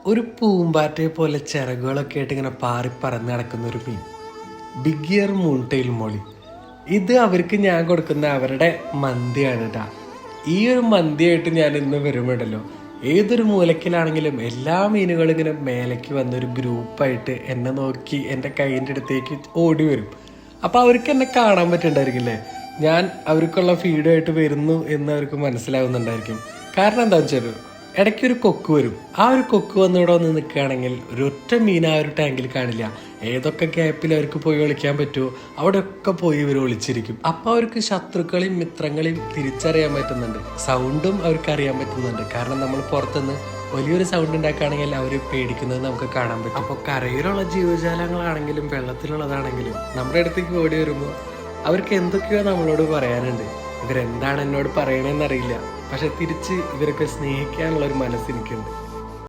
ഒരു പൂമ്പാറ്റയെ പോലെ ചിറകുകളൊക്കെ ആയിട്ട് ഇങ്ങനെ പാറി പറന്ന് നടക്കുന്ന ഒരു മീൻ, ബിഗ് ഇയർ മൂൺടെയിൽ മോളി. ഇത് അവർക്ക് ഞാൻ കൊടുക്കുന്ന അവരുടെ മന്തിയാണ് കേട്ടാ. ഈ ഒരു മന്തിയായിട്ട് ഞാൻ ഇന്ന് വരുമ്പോഴല്ലോ, ഏതൊരു മൂലക്കിലാണെങ്കിലും എല്ലാ മീനുകളും ഇങ്ങനെ മേലേക്ക് വന്നൊരു ഗ്രൂപ്പായിട്ട് എന്നെ നോക്കി എൻ്റെ കൈയിൻ്റെ അടുത്തേക്ക് ഓടി വരും. അപ്പോൾ അവർക്ക് എന്നെ കാണാൻ പറ്റുന്നുണ്ടായിരിക്കില്ലേ, ഞാൻ അവർക്കുള്ള ഫീഡായിട്ട് വരുന്നു എന്ന് അവർക്ക് മനസ്സിലാവുന്നുണ്ടായിരിക്കും. കാരണം എന്താണെന്ന് വെച്ചാൽ ഇടയ്ക്കൊരു കൊക്ക് വരും. ആ ഒരു കൊക്ക് വന്ന് ഇവിടെ വന്ന് നിൽക്കുകയാണെങ്കിൽ ഒരൊറ്റ മീൻ ആ ഒരു ടാങ്കിൽ കാണില്ല. ഏതൊക്കെ ഗ്യാപ്പിൽ അവർക്ക് പോയി ഒളിക്കാൻ പറ്റുമോ അവിടെയൊക്കെ പോയി ഇവർ ഒളിച്ചിരിക്കും. അപ്പോൾ അവർക്ക് ശത്രുക്കളെയും മിത്രങ്ങളെയും തിരിച്ചറിയാൻ പറ്റുന്നുണ്ട്. സൗണ്ടും അവർക്ക് അറിയാൻ പറ്റുന്നുണ്ട്. കാരണം നമ്മൾ പുറത്തുനിന്ന് വലിയൊരു സൗണ്ട് ഉണ്ടാക്കുകയാണെങ്കിൽ അവർ പേടിക്കുന്നത് നമുക്ക് കാണാൻ പറ്റും. അപ്പോൾ കരയിലുള്ള ജീവജാലങ്ങളാണെങ്കിലും വെള്ളത്തിലുള്ളതാണെങ്കിലും നമ്മുടെ അടുത്തേക്ക് ഓടി വരുമ്പോൾ അവർക്ക് എന്തൊക്കെയോ നമ്മളോട് പറയാനുണ്ട്. ഇവരെന്താണ് എന്നോട് പറയണമെന്നറിയില്ല, പക്ഷെ തിരിച്ച് ഇവരൊക്കെ സ്നേഹിക്കാനുള്ള ഒരു മനസ്സെനിക്കുണ്ട്.